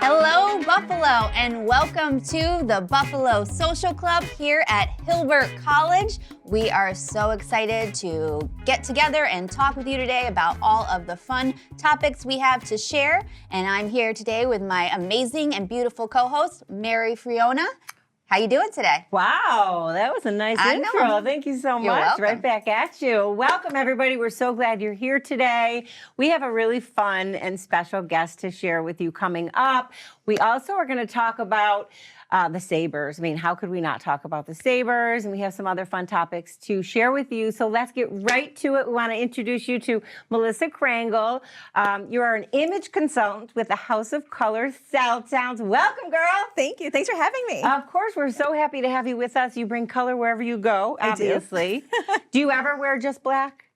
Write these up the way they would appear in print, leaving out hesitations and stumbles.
Hello, Buffalo, and welcome to the Buffalo Social Club here at Hilbert College. We are so excited to get together and talk with you today about all of the fun topics we have to share. And I'm here today with my amazing and beautiful co-host, Mary Friona. How you doing today? Wow, that was a nice intro. Thank you so much. Welcome. Right back at you. Welcome, everybody. We're so glad you're here today. We have a really fun and special guest to share with you coming up. We also are going to talk about the Sabres. I mean, how could we not talk about the Sabres? And we have some other fun topics to share with you. So let's get right to it. We want to introduce you to Melissa Crangle. You are an image consultant with the House of Color Southtowns. Welcome, girl. Thank you. Thanks for having me. Of course, we're so happy to have you with us. You bring color wherever you go, obviously. Do you ever wear just black?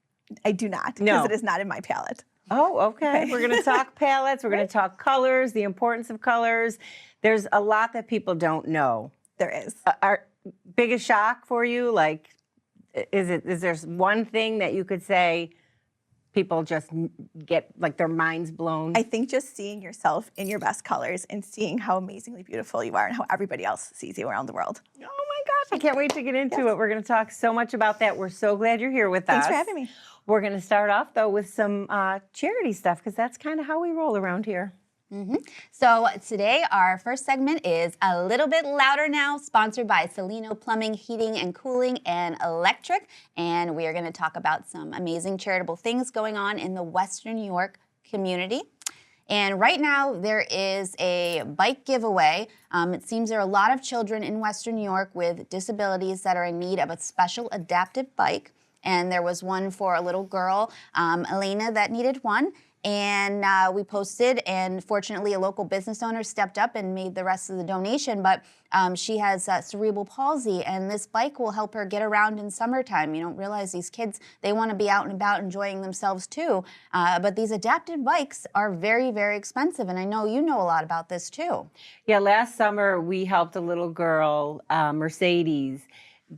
I do not, because No. it is not in my palette. Oh, okay. We're going to talk palettes. We're going to talk colors, the importance of colors. There's a lot that people don't know. There is. Our biggest shock for you, like, is there one thing that you could say people just get, like, their minds blown? I think just seeing yourself in your best colors and seeing how amazingly beautiful you are and how everybody else sees you around the world. Oh, my gosh. I can't wait to get into it. We're going to talk so much about that. We're so glad you're here with us. Thanks for having me. We're going to start off, though, with some charity stuff, because that's kind of how we roll around here. So today our first segment is A Little Bit Louder Now, sponsored by Celino Plumbing, Heating and Cooling and Electric. And we are going to talk about some amazing charitable things going on in the Western New York community. And right now there is a bike giveaway. It seems there are a lot of children in Western New York with disabilities that are in need of a special adaptive bike. And there was one for a little girl, Elena, that needed one. And we posted, and fortunately a local business owner stepped up and made the rest of the donation, but she has cerebral palsy, and this bike will help her get around in summertime. You don't realize these kids, they want to be out and about enjoying themselves too, but these adaptive bikes are very, very expensive, and I know you know a lot about this too. Yeah, last summer we helped a little girl, Mercedes,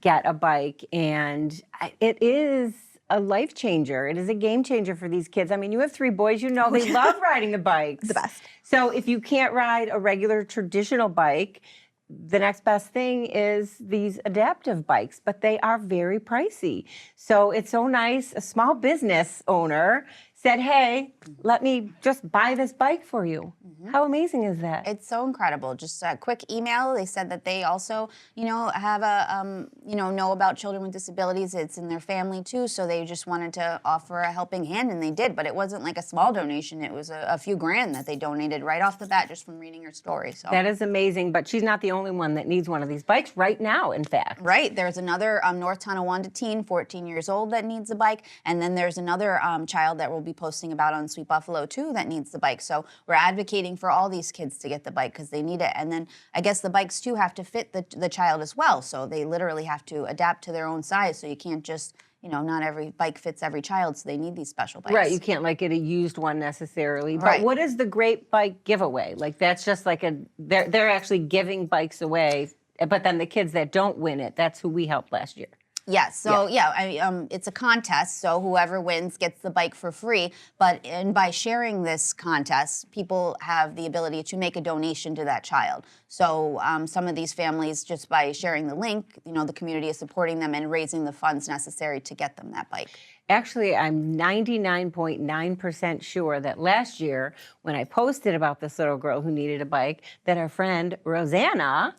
get a bike, and it is a life changer. It is a game changer for these kids. I mean, you have 3 boys, you know they love riding the bikes. The best. So if you can't ride a regular traditional bike, the next best thing is these adaptive bikes, but they are very pricey. So it's so nice. A small business owner said, hey, let me just buy this bike for you. How amazing is that? It's so incredible. Just a quick email. They said that they also, have a, know about children with disabilities. It's in their family too. So they just wanted to offer a helping hand, and they did. But it wasn't like a small donation. It was a few grand that they donated right off the bat just from reading her story. So that is amazing. But she's not the only one that needs one of these bikes right now, in fact. Right. There's another North Tonawanda teen, 14 years old, that needs a bike. And then there's another child that we'll be posting about on Sweet Buffalo too that needs the bike. So we're advocating for all these kids to get the bike because they need it. And then I guess the bikes too have to fit the child as well. So they literally have to adapt to their own size. So you can't just, not every bike fits every child. So they need these special bikes. Right. You can't like get a used one necessarily. But Right. what is the Great Bike Giveaway? Like that's just like they're actually giving bikes away. But then the kids that don't win it, that's who we helped last year. Yes, so it's a contest, so whoever wins gets the bike for free, and by sharing this contest, people have the ability to make a donation to that child. So some of these families, just by sharing the link, the community is supporting them and raising the funds necessary to get them that bike. Actually, I'm 99.9% sure that last year, when I posted about this little girl who needed a bike, that our friend Rosanna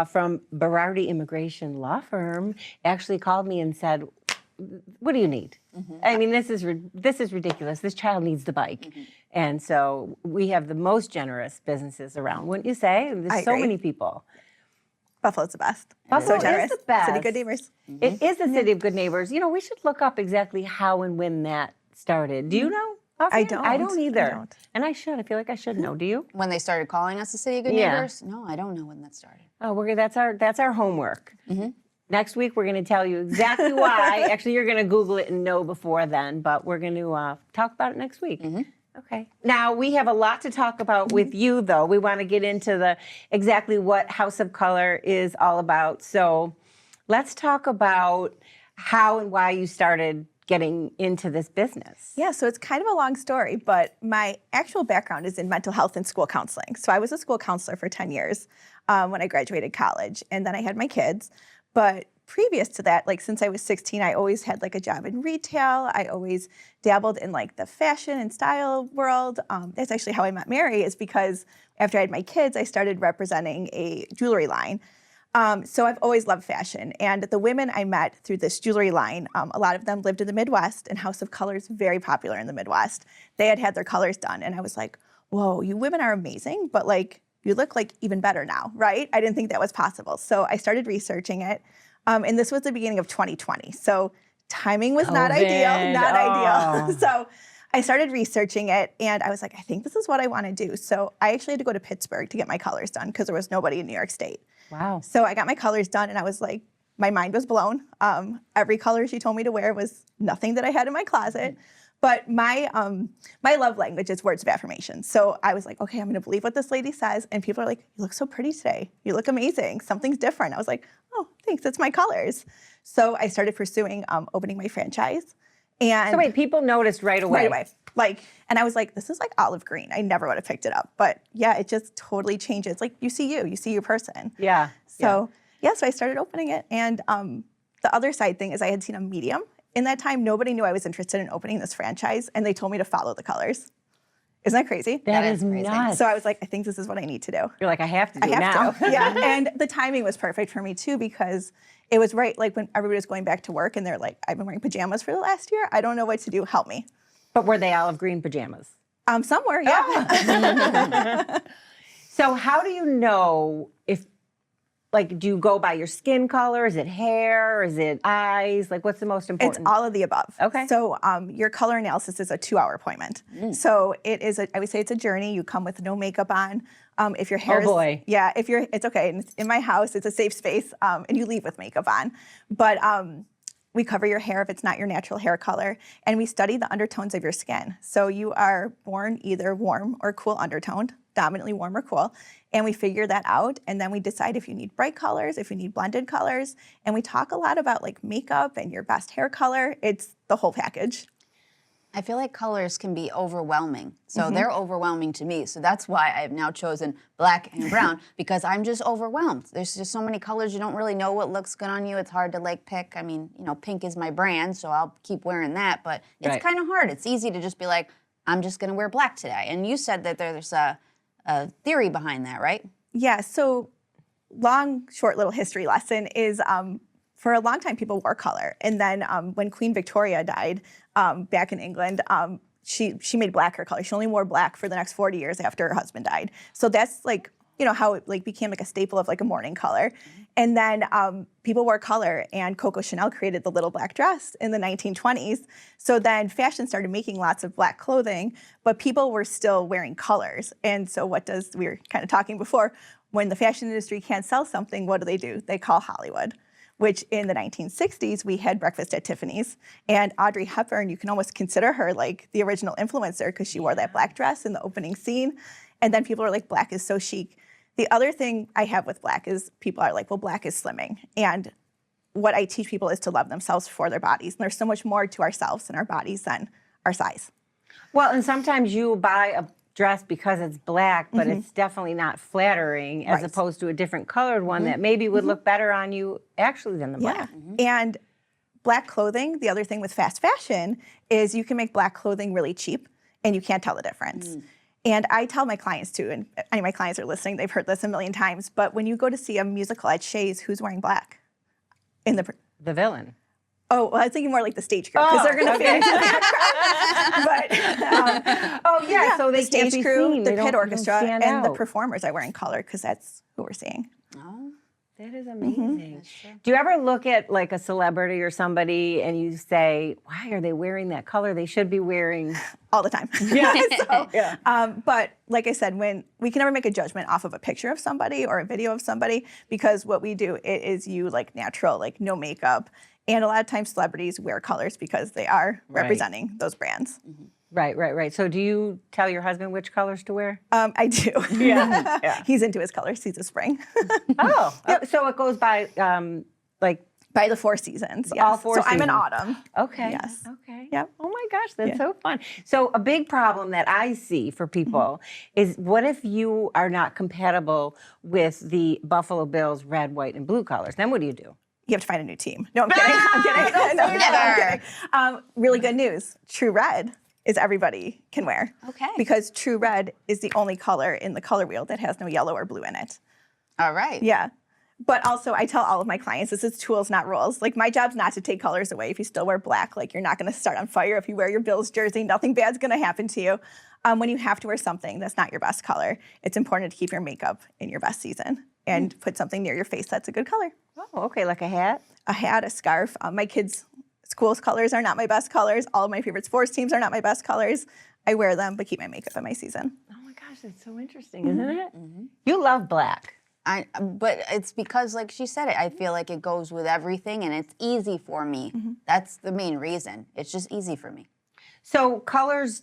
from Berardi Immigration Law Firm actually called me and said, what do you need? I mean, this is ridiculous. This child needs the bike. And so we have the most generous businesses around, wouldn't you say? There's so many people. Buffalo's the best. Buffalo so generous. is the best. City of good neighbors. It is the city of good neighbors. We should look up exactly how and when that started. Do you know? I don't. I don't either. I don't. And I should. I feel like I should know. Do you? When they started calling us the City of Good Yeah. Neighbors? No, I don't know when that started. Oh, that's our homework. Next week, we're going to tell you exactly why. Actually, you're going to Google it and know before then, but we're going to talk about it next week. Okay. Now, we have a lot to talk about with you, though. We want to get into exactly what House of Color is all about. So let's talk about how and why you started getting into this business? Yeah, so it's kind of a long story, but my actual background is in mental health and school counseling. So I was a school counselor for 10 years when I graduated college, and then I had my kids. But previous to that, like since I was 16, I always had like a job in retail. I always dabbled in like the fashion and style world. That's actually how I met Mary, is because after I had my kids, I started representing a jewelry line. So I've always loved fashion, and the women I met through this jewelry line, a lot of them lived in the Midwest, and House of Color is very popular in the Midwest. They had their colors done, and I was like, whoa, you women are amazing, but like you look like even better now, right? I didn't think that was possible. So I started researching it, and this was the beginning of 2020. So timing was not ideal. So I started researching it, and I was like, I think this is what I want to do. So I actually had to go to Pittsburgh to get my colors done because there was nobody in New York State. Wow. So I got my colors done, and I was like, my mind was blown. Every color she told me to wear was nothing that I had in my closet. But my love language is words of affirmation. So I was like, okay, I'm going to believe what this lady says. And people are like, you look so pretty today. You look amazing. Something's different. I was like, oh, thanks. It's my colors. So I started pursuing opening my franchise. And So wait, people noticed right away. Right away. And I was like, this is like olive green. I never would have picked it up. But yeah, it just totally changes. Like you see your person. Yeah. So so I started opening it. And the other side thing is I had seen a medium. In that time, nobody knew I was interested in opening this franchise, and they told me to follow the colors. Isn't that crazy? That is crazy. Nuts. So I was like, I think this is what I need to do. You're like, I have to do it now. Yeah, and the timing was perfect for me too, because it was right like when everybody was going back to work, and they're like, I've been wearing pajamas for the last year. I don't know what to do. Help me. But were they olive green pajamas? Somewhere, yeah. So how do you know if, like, do you go by your skin color? Is it hair? Is it eyes? Like, what's the most important? It's all of the above. Okay. So your color analysis is a 2-hour appointment. So it is, I would say it's a journey. You come with no makeup on. If your hair it's okay. It's in my house, it's a safe space, and you leave with makeup on. But we cover your hair if it's not your natural hair color, and we study the undertones of your skin. So you are born either warm or cool undertoned, dominantly warm or cool, and we figure that out, and then we decide if you need bright colors, if you need blended colors, and we talk a lot about like makeup and your best hair color. It's the whole package. I feel like colors can be overwhelming. So they're overwhelming to me. So that's why I've now chosen black and brown, because I'm just overwhelmed. There's just so many colors. You don't really know what looks good on you. It's hard to like pick. I mean, you know, pink is my brand, so I'll keep wearing that. But it's kind of hard. It's easy to just be like, I'm just going to wear black today. And you said that there's a theory behind that, right? Yeah, so short little history lesson is for a long time people wore color. And then when Queen Victoria died back in England, she made black her color. She only wore black for the next 40 years after her husband died. So that's like, you know, how it like became like a staple of like a mourning color. And then people wore color, and Coco Chanel created the little black dress in the 1920s. So then fashion started making lots of black clothing, but people were still wearing colors. And so we were kind of talking before, when the fashion industry can't sell something, what do? They call Hollywood, which in the 1960s, we had Breakfast at Tiffany's. And Audrey Hepburn, you can almost consider her like the original influencer, because she wore that black dress in the opening scene. And then people were like, black is so chic. The other thing I have with black is people are like, well, black is slimming. And what I teach people is to love themselves for their bodies. And there's so much more to ourselves and our bodies than our size. Well, and sometimes you buy a dress because it's black, but it's definitely not flattering, as opposed to a different colored one that maybe would look better on you actually than the black. And black clothing, the other thing with fast fashion is you can make black clothing really cheap, and you can't tell the difference. And I tell my clients too, and any of my clients are listening, they've heard this a million times, but when you go to see a musical at Shays, who's wearing black? The villain. Oh, well, I was thinking more like the stage crew, because they're going to fit into the background. But so they the stage can't be crew, seen. the They pit don't orchestra, stand and the out. performers are wearing color, because that's who we're seeing. Oh, that is amazing. Do you ever look at like a celebrity or somebody and you say, why are they wearing that color? They should be wearing... All the time. But like I said, when we can never make a judgment off of a picture of somebody or a video of somebody, because what we do is you like natural, like no makeup. And a lot of times celebrities wear colors because they are representing those brands. Right. So do you tell your husband which colors to wear? I do. Yeah. He's into his colors. He's a spring. So it goes by like By the 4 seasons, yes. All 4 so I'm in seasons. autumn. Okay. Yes. Okay. Yep. Oh my gosh, that's so fun. So a big problem that I see for people is what if you are not compatible with the Buffalo Bills red, white, and blue colors? Then what do you do? You have to find a new team. No, I'm kidding. I'm kidding. No, I'm kidding. Really good news. True red is everybody can wear. Okay. Because true red is the only color in the color wheel that has no yellow or blue in it. All right. Yeah. But also, I tell all of my clients, this is tools, not rules. Like, my job's not to take colors away. If you still wear black, like, you're not going to start on fire. If you wear your Bills jersey, nothing bad's going to happen to you. When you have to wear something that's not your best color, it's important to keep your makeup in your best season and put something near your face that's a good color. Oh, okay, like a hat? A hat, a scarf. My kids' school's colors are not my best colors. All of my favorite sports teams are not my best colors. I wear them, but keep my makeup in my season. Oh my gosh, that's so interesting, isn't it? You love black. But it's because, like she said it, I feel like it goes with everything and it's easy for me. That's the main reason. It's just easy for me. So colors,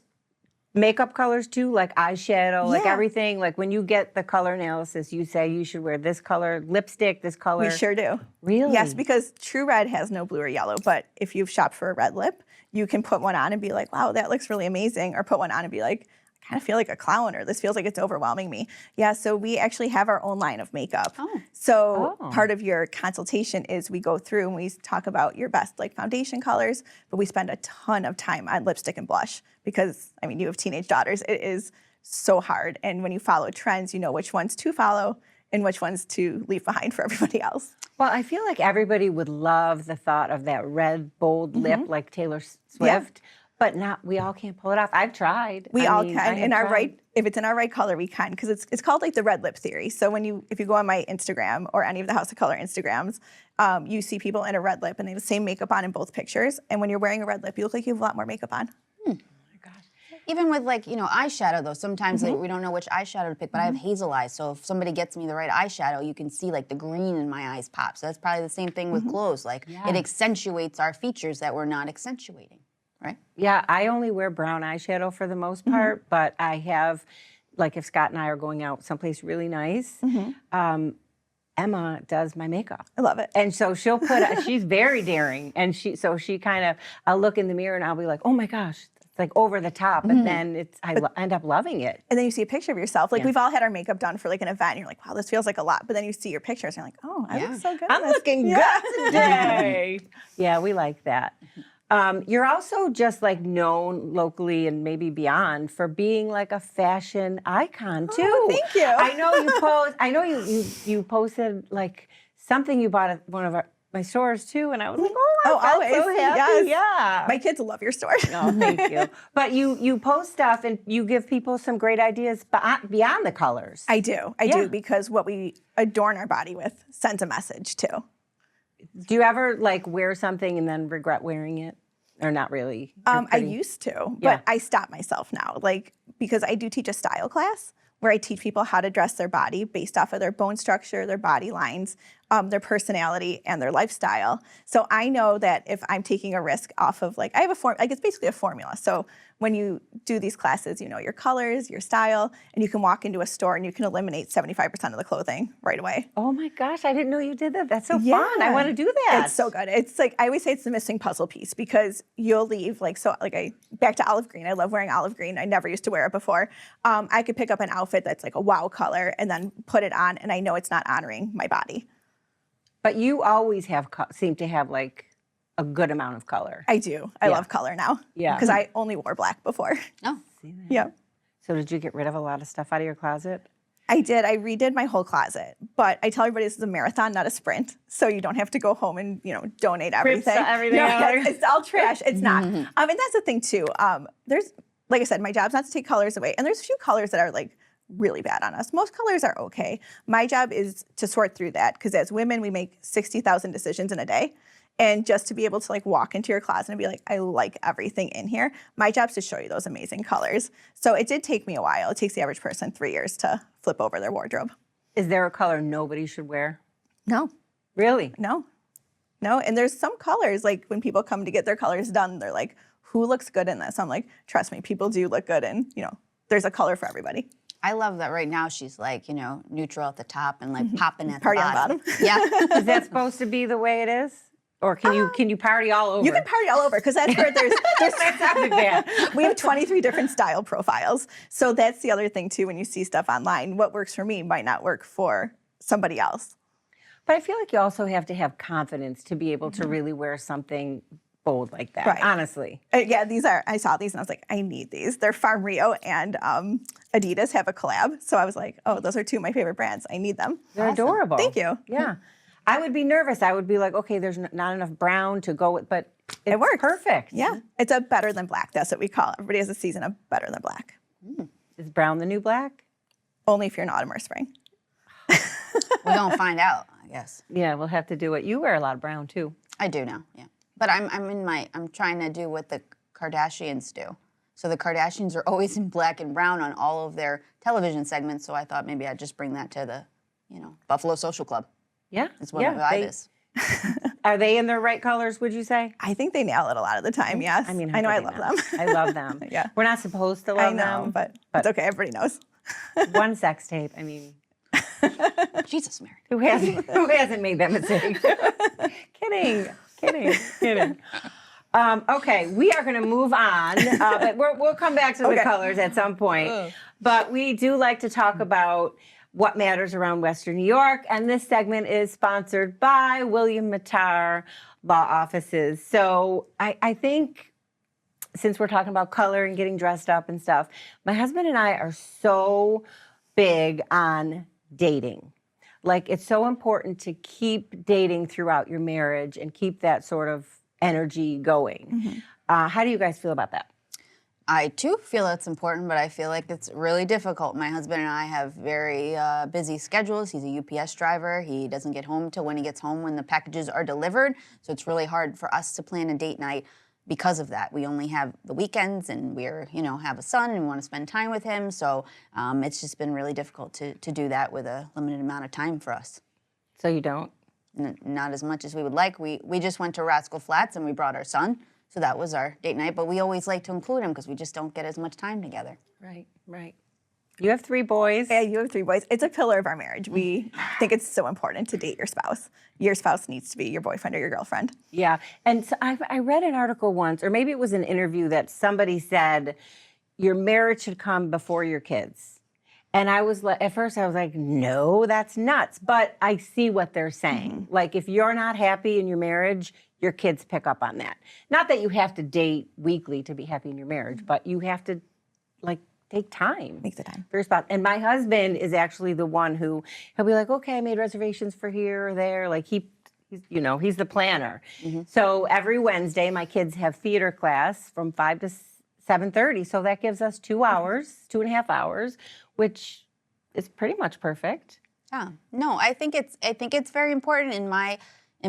makeup colors too, like eyeshadow, like Yeah. everything. Like when you get the color analysis, you say you should wear this color lipstick, this color. We sure do. Really? Yes, because true red has no blue or yellow, but if you've shopped for a red lip, you can put one on and be like, wow, that looks really amazing, or put one on and be like, I kind of feel like a clown, or this feels like it's overwhelming me. Yeah, so we actually have our own line of makeup. So part of your consultation is we go through and we talk about your best like foundation colors, but we spend a ton of time on lipstick and blush because, I mean, you have teenage daughters. It is so hard. And when you follow trends, you know which ones to follow and which ones to leave behind for everybody else. Well, I feel like everybody would love the thought of that red, bold lip like Taylor Swift. But we all can't pull it off. I've tried. We all can. In our right, if it's in our right color, we can, because it's called like the red lip theory. So if you go on my Instagram or any of the House of Color Instagrams, you see people in a red lip and they have the same makeup on in both pictures. And when you're wearing a red lip, you look like you have a lot more makeup on. Even with like, eyeshadow though, sometimes like, we don't know which eyeshadow to pick, but I have hazel eyes. So if somebody gets me the right eyeshadow, you can see like the green in my eyes pop. So that's probably the same thing with clothes. Like it accentuates our features that we're not accentuating. Right? Yeah, I only wear brown eyeshadow for the most part, but I have, like if Scott and I are going out someplace really nice, Emma does my makeup. I love it. And so she'll she's very daring. And she kind of, I'll look in the mirror and I'll be like, oh my gosh, it's like over the top. But then I end up loving it. And then you see a picture of yourself. Like we've all had our makeup done for like an event and you're like, wow, this feels like a lot. But then you see your pictures and you're like, oh, I look so good. I'm looking good today. Yeah, we like that. You're also just like known locally and maybe beyond for being like a fashion icon too. Oh, thank you. I know you posted like something you bought at one of my stores too, and I was like, always. so happy. Yes. Yeah. My kids love your store. Oh, thank you. But you post stuff and you give people some great ideas beyond the colors. I do, because what we adorn our body with sends a message too. Do you ever like wear something and then regret wearing it? Or not really? I used to, but I stop myself now. Like, because I do teach a style class where I teach people how to dress their body based off of their bone structure, their body lines, their personality, and their lifestyle. So I know that if I'm taking a risk off of like, I have it's basically a formula. So when you do these classes, you know your colors, your style, and you can walk into a store and you can eliminate 75% of the clothing right away. Oh my gosh, I didn't know you did that. That's so fun. I want to do that. It's so good. It's like, I always say it's the missing puzzle piece because you'll leave back to olive green. I love wearing olive green. I never used to wear it before. I could pick up an outfit that's like a wow color and then put it on and I know it's not honoring my body. But you always seem to have like a good amount of color. I do. I love color now. Yeah. Because I only wore black before. Oh. Yeah. So did you get rid of a lot of stuff out of your closet? I did. I redid my whole closet. But I tell everybody this is a marathon, not a sprint. So you don't have to go home and, donate everything. Everything it's all trash. It's not. And that's the thing too. There's, like I said, my job's not to take colors away. And there's a few colors that are like really bad on us. Most colors are okay. My job is to sort through that because as women, we make 60,000 decisions in a day. And just to be able to like walk into your closet and be like, I like everything in here. My job is to show you those amazing colors. So it did take me a while. It takes the average person 3 years to flip over their wardrobe. Is there a color nobody should wear? No. Really? No. And there's some colors, like when people come to get their colors done, they're like, who looks good in this? I'm like, trust me, people do look good and, there's a color for everybody. I love that right now she's like, neutral at the top and like popping at Party the on bottom. the bottom. Yeah. Is that supposed to be the way it is? Or can you party all over? You can party all over because that's where there's That sounded bad. we have 23 different style profiles. So that's the other thing too. When you see stuff online, what works for me might not work for somebody else. But I feel like you also have to have confidence to be able to really wear something bold like that. Right. Honestly. Yeah, I saw these and I was like, I need these. They're Farm Rio and Adidas have a collab. So I was like, oh, those are two of my favorite brands. I need them. They're adorable. Thank you. Yeah. I would be nervous. I would be like, okay, there's not enough brown to go with, but It works. Perfect. Yeah, it's a better than black. That's what we call it. Everybody has a season of better than black. Is brown the new black? Only if you're in autumn or spring. We're gonna find out, I guess. Yeah, we'll have to do it. You wear a lot of brown too. I do now, yeah. But I'm trying to do what the Kardashians do. So the Kardashians are always in black and brown on all of their television segments. So I thought maybe I'd just bring that to the, Buffalo Social Club. Yeah. It's what the vibe is. Are they in their right colors, would you say? I think they nail it a lot of the time, yes. I mean, I know I how love could they them. not? I love them. Yeah. We're not supposed to love I know, them. but it's okay. Everybody knows. One sex tape. I mean, Jesus, Mary. who hasn't made that mistake? Kidding. Okay, we are going to move on, but we'll come back to the colors at some point. But we do like to talk about what matters around Western New York, and this segment is sponsored by William Mattar Law Offices. So I think since we're talking about color and getting dressed up and stuff, my husband and I are so big on dating. Like, it's so important to keep dating throughout your marriage and keep that sort of energy going. How do you guys feel about that? I too feel it's important, but I feel like it's really difficult. My husband and I have very busy schedules. He's a UPS driver. He doesn't get home till when he gets home when the packages are delivered. So it's really hard for us to plan a date night because of that. We only have the weekends, and we're, have a son and want to spend time with him. So it's just been really difficult to do that with a limited amount of time for us. So you don't? Not as much as we would like. We just went to Rascal Flats and we brought our son. So that was our date night, but we always like to include him because we just don't get as much time together. Right. You have 3 boys. Yeah, you have 3 boys. It's a pillar of our marriage. We think it's so important to date your spouse. Your spouse needs to be your boyfriend or your girlfriend. Yeah, and so I read an article once, or maybe it was an interview, that somebody said your marriage should come before your kids. And I was like, at first I was like, no, that's nuts. But I see what they're saying. Like, if you're not happy in your marriage, your kids pick up on that. Not that you have to date weekly to be happy in your marriage, but you have to, take time. Make the time. For your spouse. And my husband is actually the one who, he'll be like, okay, I made reservations for here or there. Like, he's the planner. So every Wednesday, my kids have theater class from 5 to 7:30. So that gives us 2 hours, 2.5 hours, which is pretty much perfect. Yeah. No, I think it's very important in my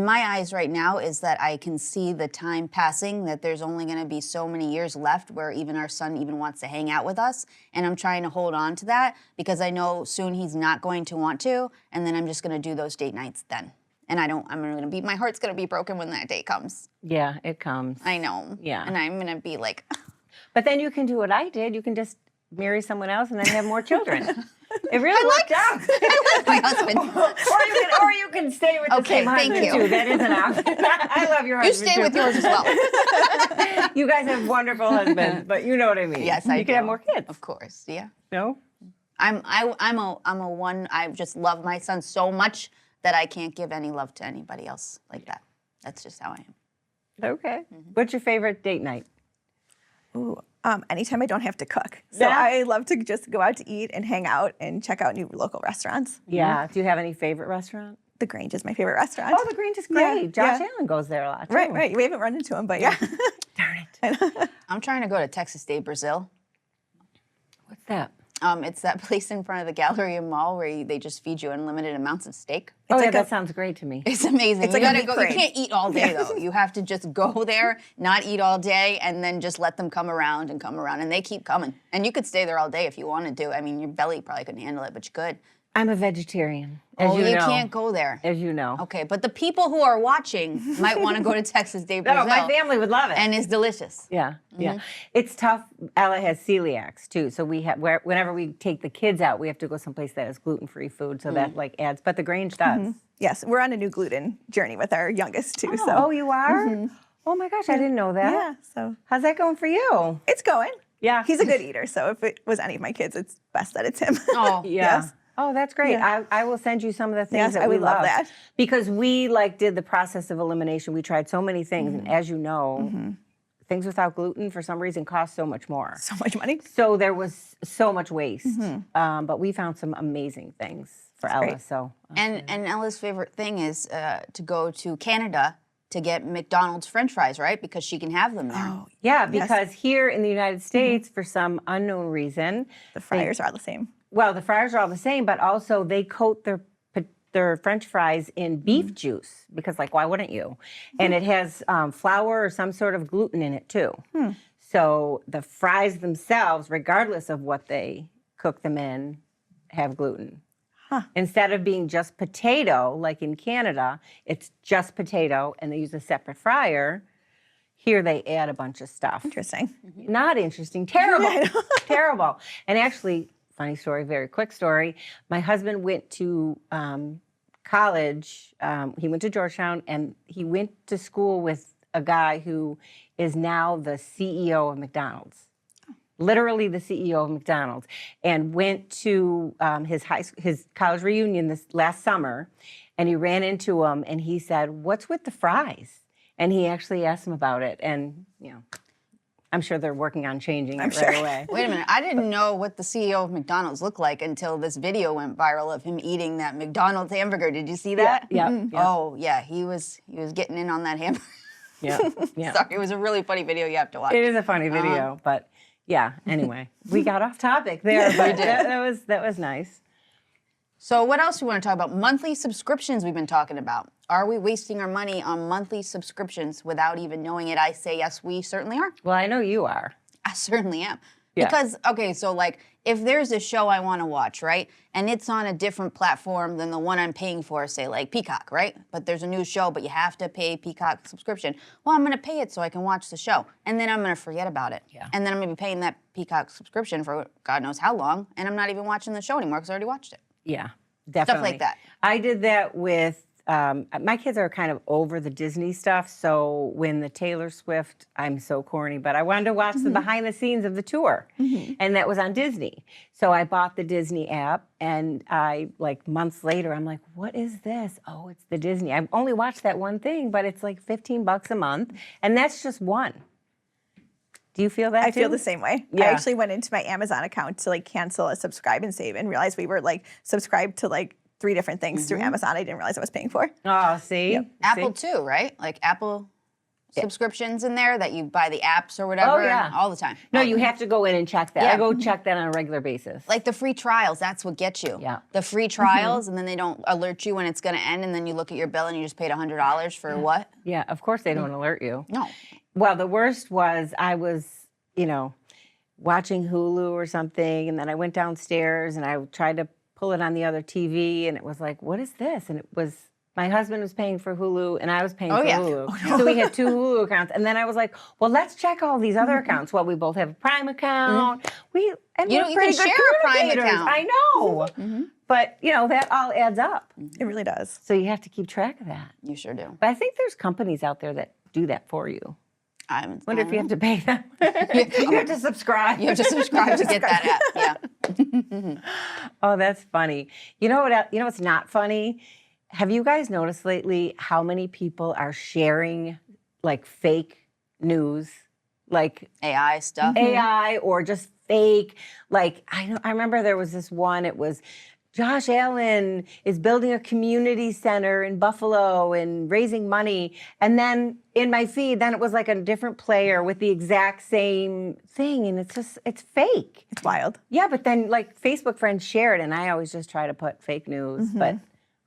eyes right now is that I can see the time passing, that there's only going to be so many years left where even our son even wants to hang out with us. And I'm trying to hold on to that because I know soon he's not going to want to. And then I'm just going to do those date nights then. And my heart's going to be broken when that day comes. Yeah, it comes. I know. Yeah. And I'm going to be like. But then you can do what I did. You can just marry someone else and then have more children. It really worked out. I love my husband. or you can stay with the same thank husband you. too. That is an option. I love your You husband stay with yours as well. You guys have wonderful husbands, but you know what I mean. Yes, I do. You can have more kids. Of course, yeah. No? I'm a one. I just love my son so much that I can't give any love to anybody else like that. That's just how I am. Okay. What's your favorite date night? Ooh, anytime I don't have to cook. So Yeah. I love to just go out to eat and hang out and check out new local restaurants. Yeah. Do you have any favorite restaurant? The Grange is my favorite restaurant. Oh, the Grange is great. Josh Allen goes there a lot too. Right. We haven't run into him, but yeah. Darn it. I'm trying to go to Texas Day Brazil. What's that? It's that place in front of the Galleria Mall where they just feed you unlimited amounts of steak. Oh, yeah, like that sounds great to me. It's amazing. It's You like a gotta meat go. You parade. can't eat all day though. You have to just go there, not eat all day, and then just let them come around. And they keep coming. And you could stay there all day if you wanted to. I mean, your belly probably couldn't handle it, but you could. I'm a vegetarian, as Oh, you you know. can't go there. As you know. Okay, but the people who are watching might want to go to Texas Day Brazil. No, my family would love it. And it's delicious. Yeah, yeah. It's tough. Ella has celiacs too, so we have whenever we take the kids out, we have to go someplace that has gluten-free food, so that like adds. But the Grange does. Yes, we're on a new gluten journey with our youngest too. So Oh, you are? Oh my gosh, I didn't know that. yeah, so How's that going for you? it's going. Yeah. He's a good eater, so if it was any of my kids, it's best that it's him. Oh, Yeah. Yes. Oh, that's great. Yeah. I will send you some of the things Yes, that I we would love love. that. Because we like did the process of elimination. We tried so many things, and as you know, things without gluten for some reason cost so much more. So much money. So there was so much waste. But we found some amazing things for Ella. great. So And Ella's favorite thing is to go to Canada to get McDonald's French fries, right? Because she can have them there. Oh, yeah, because here in the United States, for some unknown reason, the fryers are all the same. well, the fryers are all the same, but also they coat their French fries in beef juice because, like, why wouldn't you? And it has flour or some sort of gluten in it too. So the fries themselves, regardless of what they cook them in, have gluten. Instead of being just potato, like in Canada, it's just potato and they use a separate fryer. Here they add a bunch of stuff. Interesting. Not interesting, terrible, terrible. And actually, funny story, very quick story. My husband went to college. He went to Georgetown, and he went to school with a guy who is now the CEO of McDonald's. Literally the CEO of McDonald's, and went to his college reunion this last summer, and he ran into him, and he said, "What's with the fries?" And he actually asked him about it, and I'm sure they're working on changing it right away. Wait a minute, I didn't know what the CEO of McDonald's looked like until this video went viral of him eating that McDonald's hamburger. Did you see that? Yeah. Oh yeah, he was getting in on that hamburger. Yeah. Sorry, it was a really funny video you have to watch. It is a funny video, but yeah. Anyway, we got off topic there, but that was nice. So what else do we want to talk about? Monthly subscriptions we've been talking about. Are we wasting our money on monthly subscriptions without even knowing it? I say yes, we certainly are. Well, I know you are. I certainly am. Yeah. Because, okay, so like if there's a show I want to watch, right, and it's on a different platform than the one I'm paying for, say like Peacock, right? But there's a new show, but you have to pay Peacock subscription. Well, I'm going to pay it so I can watch the show, and then I'm going to forget about it. Yeah. And then I'm going to be paying that Peacock subscription for God knows how long, and I'm not even watching the show anymore because I already watched it. Yeah, definitely. like that. I did that with, my kids are kind of over the Disney stuff, so when the Taylor Swift, I'm so corny, but I wanted to watch the behind the scenes of the tour, and that was on Disney. So I bought the Disney app, and like months later, I'm like, what is this? Oh, it's the Disney. I've only watched that one thing, but it's like $15 a month, and that's just one. Do you feel that I too? feel the same way. Yeah. I actually went into my Amazon account to like cancel a subscribe and save and realized we were like subscribed to like 3 different things through Amazon I didn't realize I was paying for. Oh, see? Apple See? too, right? Like Apple subscriptions in there that you buy the apps or whatever. Oh, yeah. All the time. No, you have to go in and check that. Yeah. I go check that on a regular basis. Like the free trials, that's what gets you. Yeah. The free trials, and then they don't alert you when it's going to end, and then you look at your bill and you just paid $100 for what? Yeah, of course they don't alert you. No. Well, the worst was I was, watching Hulu or something, and then I went downstairs and I tried to pull it on the other TV, and it was like, what is this? And it was, my husband was paying for Hulu, and I was paying for yeah. Hulu. So we had 2 Hulu accounts, and then I was like, well, let's check all these other accounts. Well, we both have a Prime account. You we're can pretty good share a Prime communicators. account. I know. But, that all adds up. It really does. So you have to keep track of that. You sure do. But I think there's companies out there that do that for you. I haven't. Wonder if you have to pay them. You have to subscribe. You have to subscribe to get that app. Yeah. Oh, that's funny. You know what? You know what's not funny? Have you guys noticed lately how many people are sharing like fake news, like AI stuff. AI or just fake? Like I remember there was this one. It was Josh Allen is building a community center in Buffalo and raising money. And then in my feed, then it was like a different player with the exact same thing. And it's fake. It's wild. Yeah, but then like Facebook friends share it, and I always just try to put fake news, but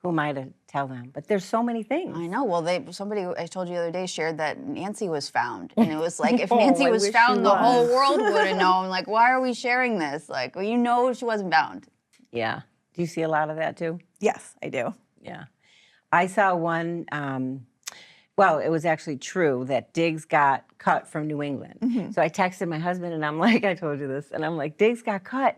who am I to tell them? But there's so many things. I know. Well, somebody I told you the other day shared that Nancy was found, and it was like if Oh, Nancy I was wish found, she the whole was. world would have known. Like, why are we sharing this? Like, well, she wasn't found. Yeah. Do you see a lot of that too? Yes, I do. Yeah. I saw one, well, it was actually true that Diggs got cut from New England. So I texted my husband and I'm like, I told you this, and I'm like, Diggs got cut.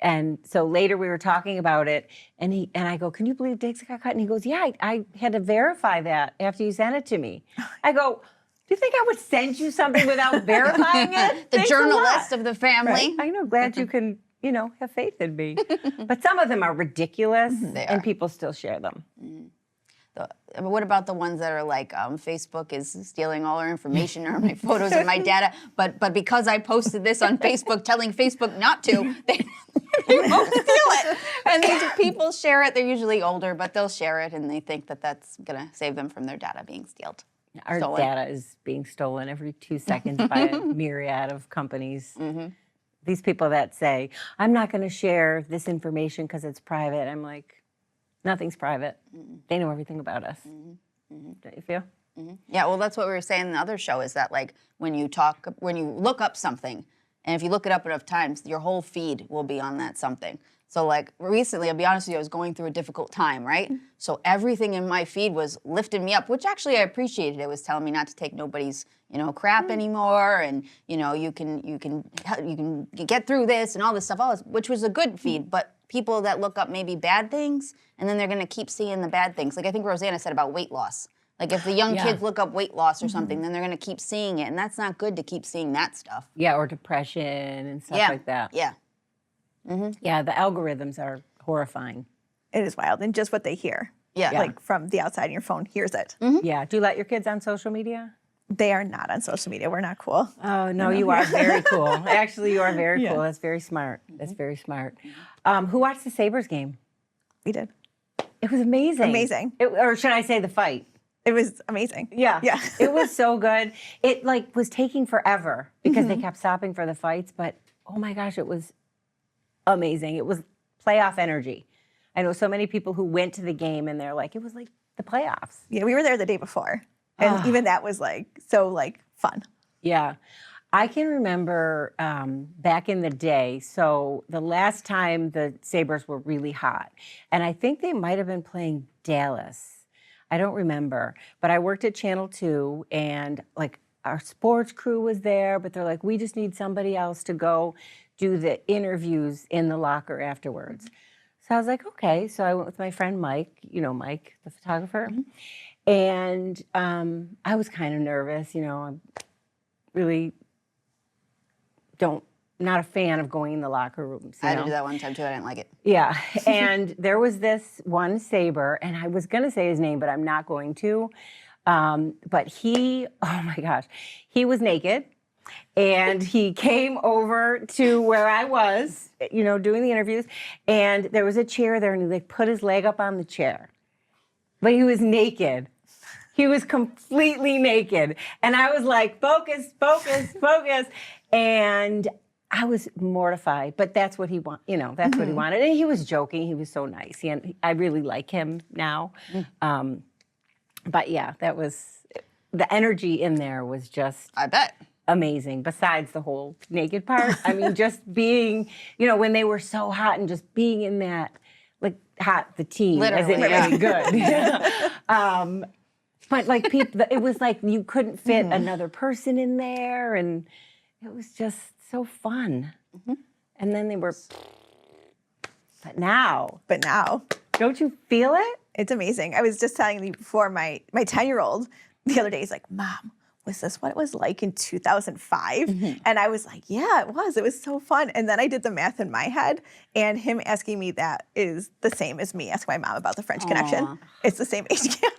And so later we were talking about it and I go, can you believe Diggs got cut? And he goes, yeah, I had to verify that after you sent it to me. I go, do you think I would send you something without verifying it? The Thanks a journalist lot. of the family. Right. I know, glad you can, have faith in me. But some of them are ridiculous They and are. people still share them. What about the ones that are like Facebook is stealing all our information or my photos and my data, but because I posted this on Facebook telling Facebook not to, they won't steal it. And these people share it. They're usually older, but they'll share it and they think that that's going to save them from their data being stolen. Our data is being stolen every 2 seconds by a myriad of companies. These people that say, I'm not going to share this information because it's private. I'm like, nothing's private. They know everything about us. Don't you feel? Yeah, well, that's what we were saying in the other show is that like when you look up something, and if you look it up enough times, your whole feed will be on that something. So like recently, I'll be honest with you, I was going through a difficult time, right? So everything in my feed was lifting me up, which actually I appreciated. It was telling me not to take nobody's, crap anymore, and you can get through this and all this stuff, which was a good feed. But people that look up maybe bad things, and then they're going to keep seeing the bad things. Like I think Rosanna said about weight loss. Like if the young kids look up weight loss or something, then they're going to keep seeing it, and that's not good to keep seeing that stuff. Yeah, or depression and stuff like that. Yeah. Yeah, the algorithms are horrifying. It is wild. And just what they hear. Yeah. Like from the outside, and your phone hears it. Yeah. Do you let your kids on social media? They are not on social media. We're not cool. Oh, no, you are very cool. Actually, you are very cool. That's very smart. That's very smart. Who watched the Sabres game? We did. It was amazing. Amazing. Or should I say the fight? It was amazing. Yeah. Yeah. It was so good. It was taking forever because they kept stopping for the fights, but oh my gosh, it was amazing. It was playoff energy. I know so many people who went to the game and they're like, it was like the playoffs. Yeah, we were there the day before. And even that was so fun. Yeah. I can remember back in the day, so the last time the Sabres were really hot, and I think they might have been playing Dallas. I don't remember, but I worked at Channel 2 and our sports crew was there, but they're like, we just need somebody else to go do the interviews in the locker afterwards. So I was like, okay. So I went with my friend Mike, Mike, the photographer. And I was kind of nervous, I'm really not a fan of going in the locker rooms. I had to do that one time too. I didn't like it. Yeah, and there was this one Sabre, and I was going to say his name, but I'm not going to. But he, oh my gosh, he was naked, and he came over to where I was, doing the interviews, and there was a chair there, and he put his leg up on the chair, but he was naked. He was completely naked, and I was like, focus, focus, focus, and I was mortified, but that's what he that's what he wanted. And he was joking. He was so nice. I really like him now. But yeah, that was, the energy in there was just I bet. amazing. Besides the whole naked part. I mean, just being, when they were so hot and just being in that, hot, the team, Literally, as in really good. But people, it was like you couldn't fit another person in there, and it was just so fun. And then they were, but now, don't you feel it? It's amazing. I was just telling you before, my 10-year-old the other day is like, Mom, was this what it was like in 2005? And I was like, yeah, it was. It was so fun. And then I did the math in my head, and him asking me that is the same as me asking my mom about the French Connection. It's the same age gap.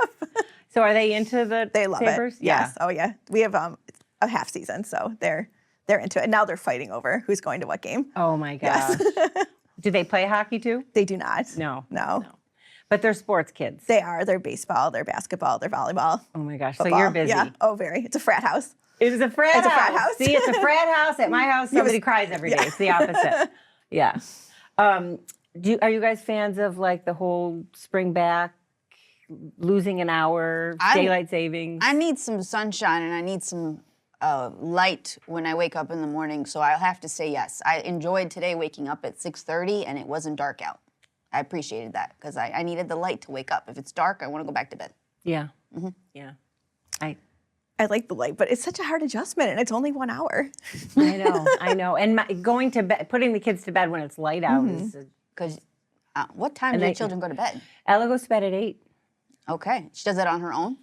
So are they into the They love Sabres? it. Yes. Oh, yeah. We have a half season, so they're into it. And now they're fighting over who's going to what game. Oh, my gosh. Do they play hockey, too? They do not. No. No. But they're sports kids. They are. They're baseball, they're basketball, they're volleyball. Oh, my gosh. Football. So you're busy. Yeah. Oh, very. It's a frat house. It is a frat It's a house. frat house. See, it's a frat house. At my house, somebody cries every day. It's the opposite. Yeah. Are you guys fans of the whole spring back, losing an hour, daylight savings? I need some sunshine and I need some light when I wake up in the morning, so I'll have to say yes. I enjoyed today waking up at 6:30 and it wasn't dark out. I appreciated that because I needed the light to wake up. If it's dark, I want to go back to bed. Yeah. Yeah. I like the light, but it's such a hard adjustment, and it's only 1 hour. I know. And going to bed, putting the kids to bed when it's light out is. Because what time do your children go to bed? Ella goes to bed at 8. Okay. She does that on her own?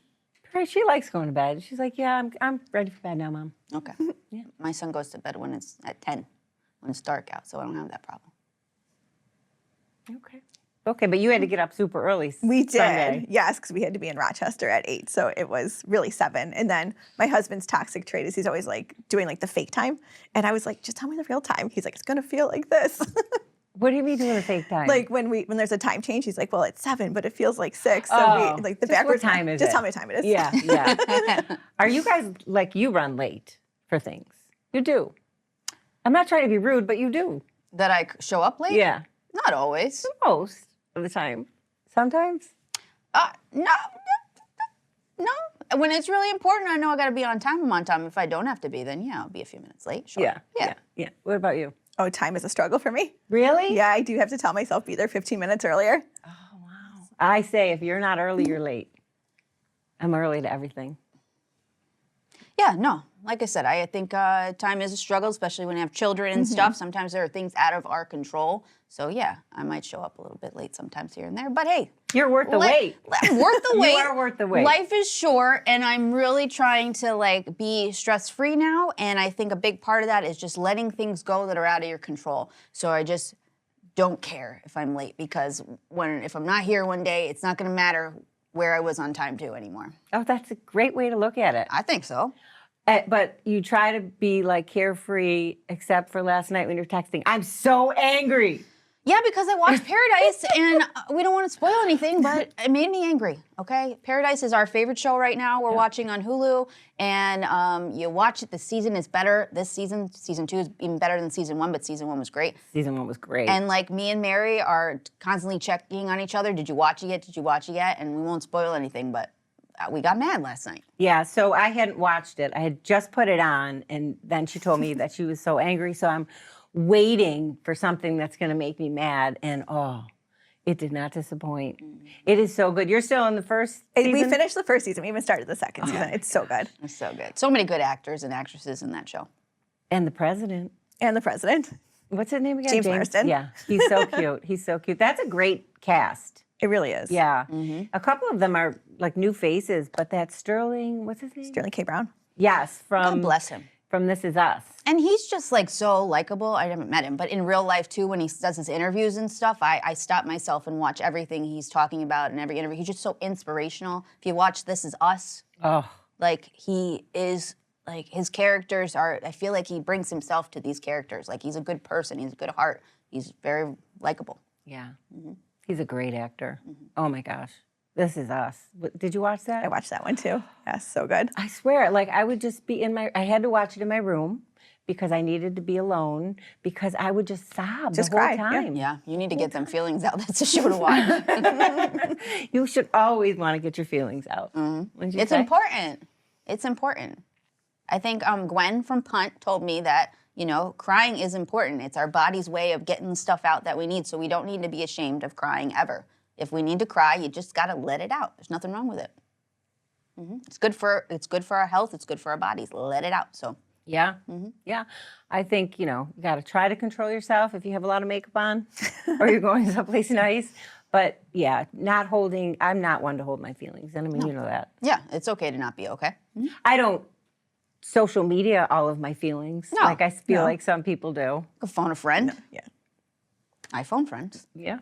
Right, she likes going to bed. She's like, yeah, I'm ready for bed now, Mom. Okay. Yeah. My son goes to bed when it's at 10, when it's dark out, so I don't have that problem. Okay, but you had to get up super early. We did, Sunday. yes, because we had to be in Rochester at 8, so it was really 7. And then my husband's toxic trait is he's always like doing like the fake time, and I was like, just tell me the real time. He's like, it's gonna feel like this. What do you mean doing the fake time? Like when there's a time change, he's like, well, it's 7, but it feels like 6. So we like the just backwards what time is Just it? tell me what time it is. Yeah. Are you guys like you run late for things? You do. I'm not trying to be rude, but you do. That I show up late? Yeah. Not always. Most of the time. Sometimes. No. When it's really important, I know I got to be on time. I'm on time. If I don't have to be, then yeah, I'll be a few minutes late. Sure. Yeah. What about you? Oh, time is a struggle for me. Really? Yeah, I do have to tell myself be there 15 minutes earlier. Oh, wow. I say if you're not early, you're late. I'm early to everything. Yeah, no. Like I said, I think time is a struggle, especially when you have children and stuff. Sometimes there are things out of our control. So yeah, I might show up a little bit late sometimes here and there. But hey, You're worth the wait. I'm worth the wait. You are worth the wait. Life is short, and I'm really trying to like be stress-free now. And I think a big part of that is just letting things go that are out of your control. So I just don't care if I'm late because if I'm not here one day, it's not going to matter where I was on time to anymore. Oh, that's a great way to look at it. I think so. But you try to be like carefree, except for last night when you're texting. I'm so angry. Yeah, because I watched Paradise, and we don't want to spoil anything, but it made me angry, okay? Paradise is our favorite show right now. We're watching on Hulu, and you watch it. The season is better this season. Season 2 is even better than Season 1, but Season 1 was great. Season 1 was great. And like me and Mary are constantly checking on each other. Did you watch it yet? Did you watch it yet? And we won't spoil anything, but we got mad last night. Yeah, so I hadn't watched it. I had just put it on, and then she told me that she was so angry, so I'm waiting for something that's going to make me mad, and it did not disappoint. It is so good. You're still in the first season? We finished the first season. We even started the second season. It's so good. It's so good. So many good actors and actresses in that show. And the president. And the president. What's his name again? James Marsden. Yeah, he's so cute. He's so cute. That's a great cast. It really is. Yeah. A couple of them are like new faces, but that Sterling, what's his name? Sterling K. Brown. Yes, God bless him. From This Is Us. And he's just like so likable. I haven't met him, but in real life too, when he does his interviews and stuff, I stop myself and watch everything he's talking about in every interview. He's just so inspirational. If you watch This Is Us, like he is, like his characters are, I feel like he brings himself to these characters. Like he's a good person, he's a good heart, he's very likable. Yeah, he's a great actor. Oh my gosh. This Is Us. Did you watch that? I watched that one too. Yeah, so good. I swear, like I would just be I had to watch it in my room because I needed to be alone because I would just sob Just the whole cry, yeah. time. Yeah, you need to get them feelings out. That's a show to watch. You should always want to get your feelings out. Wouldn't you It's say? important. It's important. I think Gwen from Punt told me that, you know, crying is important. It's our body's way of getting stuff out that we need, so we don't need to be ashamed of crying ever. If we need to cry, you just got to let it out. There's nothing wrong with it. It's good for our health. It's good for our bodies. Let it out. So Yeah, yeah. I think, you got to try to control yourself if you have a lot of makeup on or you're going someplace nice. But yeah, I'm not one to hold my feelings. And I mean, you know that. yeah, it's okay to not be okay. I don't social media all of my feelings No, like I feel like some people do. You can phone a friend. Yeah. I phone friends. Yeah.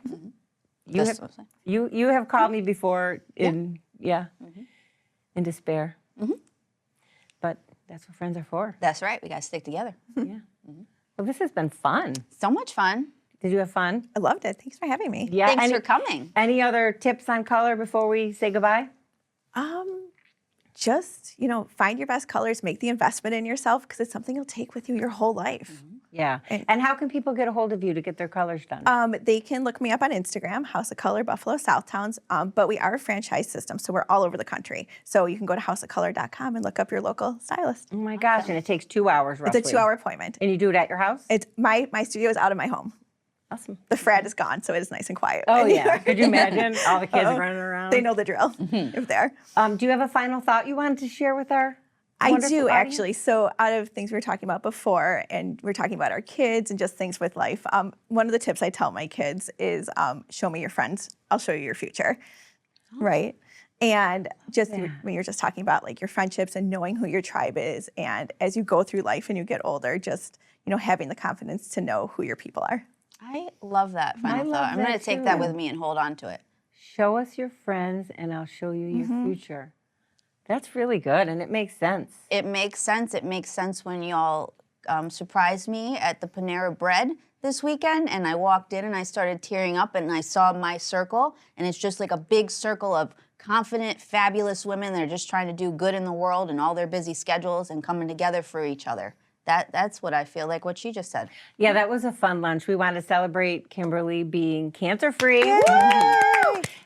That's what I'm saying. You have called me before in in despair. But that's what friends are for. That's right. We got to stick together. Yeah. Well, this has been fun. So much fun. Did you have fun? I loved it. Thanks for having me. Yeah. Thanks for coming. Any other tips on color before we say goodbye? Just, find your best colors, make the investment in yourself because it's something you'll take with you your whole life. Yeah. And how can people get a hold of you to get their colors done? They can look me up on Instagram, House of Color Buffalo Southtowns, but we are a franchise system, so we're all over the country. So you can go to houseofcolor.com and look up your local stylist. Oh my gosh, and it takes 2 hours roughly. It's a 2-hour appointment. And you do it at your house? It's my studio is out of my home. Awesome. The frat is gone, so it is nice and quiet. Oh, when yeah. you're- Could you imagine all the kids running around? They know the drill if they're. Do you have a final thought you wanted to share with our I wonderful do, audience? actually. So out of things we were talking about before, and we're talking about our kids and just things with life, one of the tips I tell my kids is show me your friends, I'll show you your future, right? And just when you're just talking about like your friendships and knowing who your tribe is, and as you go through life and you get older, just having the confidence to know who your people are. I love that final love thought. I'm going that to take that too. with me and hold on to it. Show us your friends and I'll show you your future. That's really good and it makes sense. It makes sense. It makes sense when y'all surprised me at the Panera Bread this weekend, and I walked in and I started tearing up and I saw my circle, and it's just like a big circle of confident, fabulous women that are just trying to do good in the world and all their busy schedules and coming together for each other. That's what I feel like, what she just said. Yeah, that was a fun lunch. We wanted to celebrate Kimberly being cancer-free.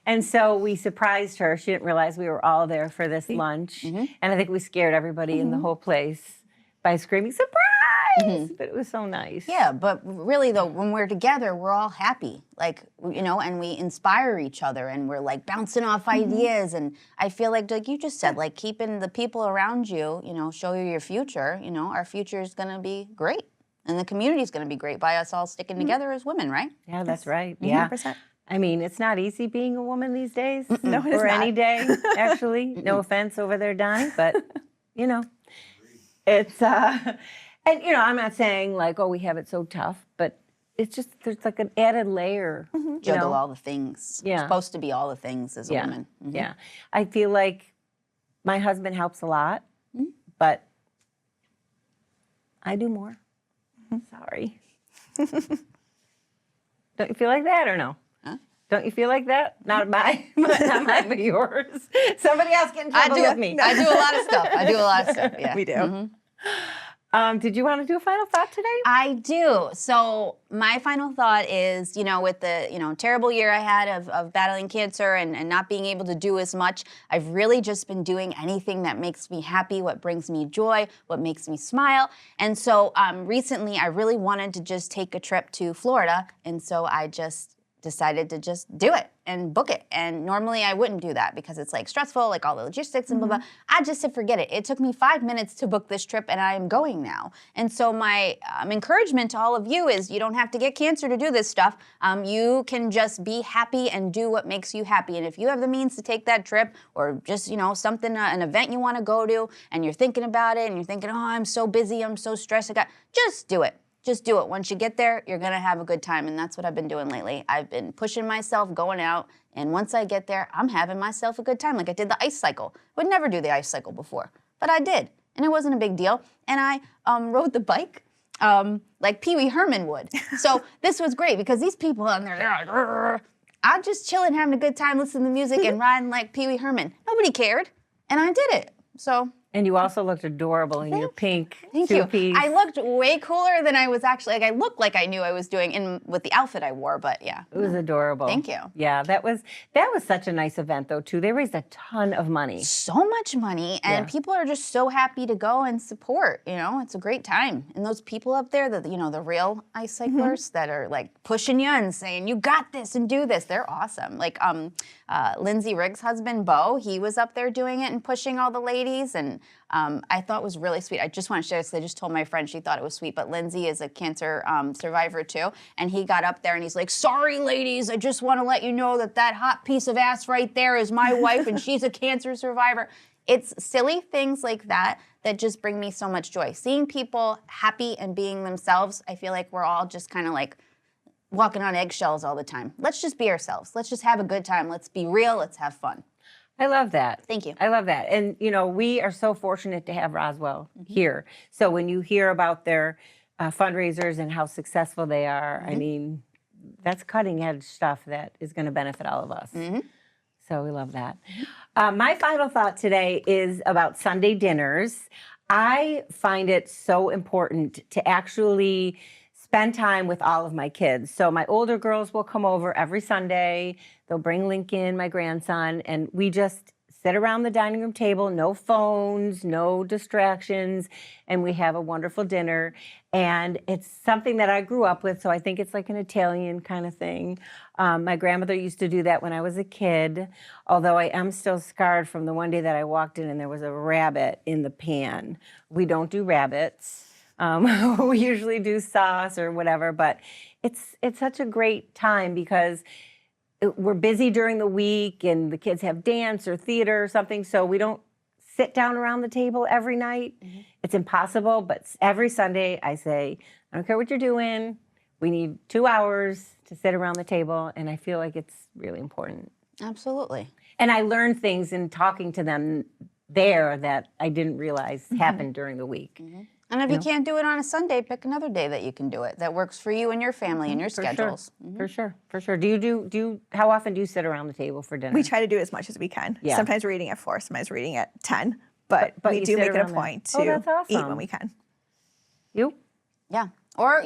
And so we surprised her. She didn't realize we were all there for this lunch. And I think we scared everybody in the whole place by screaming, surprise! But it was so nice. Yeah, but really though, when we're together, we're all happy, like, and we inspire each other, and we're like bouncing off ideas. And I feel like you just said, like keeping the people around you, show you your future. Our future is going to be great, and the community is going to be great by us all sticking together as women, right? Yeah, that's right. Yeah. 100%. I mean, it's not easy being a woman these days. No, it is or not. any day, actually. No offense over there, Donnie, but it's and I'm not saying like, oh, we have it so tough, but it's just there's like an added layer. Juggle all the things. Yeah. We're supposed to be all the things as a woman. Yeah. I feel like my husband helps a lot, but I do more. Sorry. Don't you feel like that or no? Don't you feel like that? Not mine, but yours. Somebody else get in trouble with me. I do a lot of stuff. I do a lot of stuff. Yeah. We do. Did you want to do a final thought today? I do. So my final thought is, with the, terrible year I had of battling cancer and not being able to do as much, I've really just been doing anything that makes me happy, what brings me joy, what makes me smile. And so recently I really wanted to just take a trip to Florida. And so I just decided to just do it and book it. And normally I wouldn't do that because it's like stressful, like all the logistics and blah, blah. I just said, forget it. It took me 5 minutes to book this trip and I am going now. And so my encouragement to all of you is you don't have to get cancer to do this stuff. You can just be happy and do what makes you happy. And if you have the means to take that trip or just, something, an event you want to go to and you're thinking about it and you're thinking, oh, I'm so busy, I'm so stressed, just do it. Just do it. Once you get there, you're going to have a good time. And that's what I've been doing lately. I've been pushing myself, going out. And once I get there, I'm having myself a good time. Like I did the ice cycle. Would never do the ice cycle before, but I did. And it wasn't a big deal. And I rode the bike like Pee Wee Herman would. So this was great because these people on there, they're like, "Rrr." I'm just chilling, having a good time, listening to music and riding like Pee Wee Herman. Nobody cared. And I did it. So... And you also looked adorable in your pink Thank you. two-piece. I looked way cooler than I was actually. Like I looked like I knew I was doing with the outfit I wore, but yeah. It was adorable. Thank you. Yeah, that was such a nice event though too. They raised a ton of money. So much money, and people are just so happy to go and support. It's a great time. And those people up there, that the real ice cyclers that are like pushing you and saying you got this and do this, they're awesome. Like Lindsay Riggs' husband Bo, he was up there doing it and pushing all the ladies, and I thought it was really sweet. I just want to share this. I just told my friend she thought it was sweet, but Lindsay is a cancer survivor too, and he got up there and he's like, sorry ladies, I just want to let you know that hot piece of ass right there is my wife and she's a cancer survivor. It's silly things like that just bring me so much joy. Seeing people happy and being themselves, I feel like we're all just kind of like walking on eggshells all the time. Let's just be ourselves. Let's just have a good time. Let's be real. Let's have fun. I love that. Thank you. I love that. And, we are so fortunate to have Roswell here. So when you hear about their fundraisers and how successful they are, I mean, that's cutting edge stuff that is going to benefit all of us. So we love that. My final thought today is about Sunday dinners. I find it so important to actually spend time with all of my kids. So my older girls will come over every Sunday. They'll bring Lincoln, my grandson, and we just sit around the dining room table, no phones, no distractions, and we have a wonderful dinner. And it's something that I grew up with, so I think it's like an Italian kind of thing. My grandmother used to do that when I was a kid, although I am still scarred from the one day that I walked in and there was a rabbit in the pan. We don't do rabbits. We usually do sauce or whatever, but it's such a great time because we're busy during the week and the kids have dance or theater or something, so we don't sit down around the table every night. Mm-hmm. It's impossible, but every Sunday I say, I don't care what you're doing, we need 2 hours to sit around the table, and I feel like it's really important. Absolutely. And I learn things in talking to them there that I didn't realize happened during the week. Mm-hmm. And if you can't do it on a Sunday, pick another day that you can do it that works for you and your family and your schedules. Sure. For sure. Do you? How often do you sit around the table for dinner? We try to do as much as we can. Yeah. Sometimes we're eating at 4, sometimes we're eating at 10, but we you do sit make it a around point there. to Oh, that's awesome. eat when we can. You? Yeah. Or,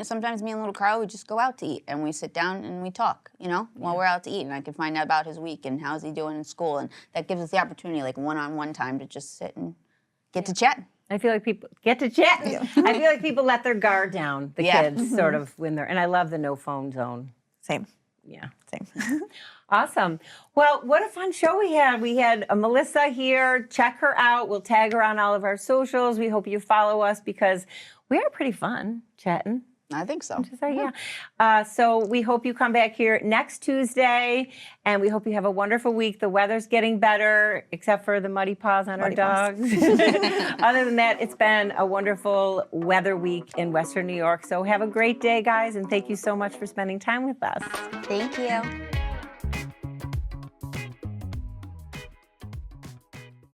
sometimes me and little Carl, we just go out to eat and we sit down and we talk, while we're out to eat. And I can find out about his week and how's he doing in school. And that gives us the opportunity, like one-on-one time to just sit and get to chat. I feel like people get to chat. I feel like people let their guard down, the kids, sort of, when they're, and I love the no phone zone. Same. Yeah. Same. Awesome. Well, what a fun show we had. We had Melissa here. Check her out. We'll tag her on all of our socials. We hope you follow us because we are pretty fun chatting. I think so. So we hope you come back here next Tuesday, and we hope you have a wonderful week. The weather's getting better, except for the muddy paws on our dogs. Other than that, it's been a wonderful weather week in Western New York. So have a great day, guys, and thank you so much for spending time with us. Thank you.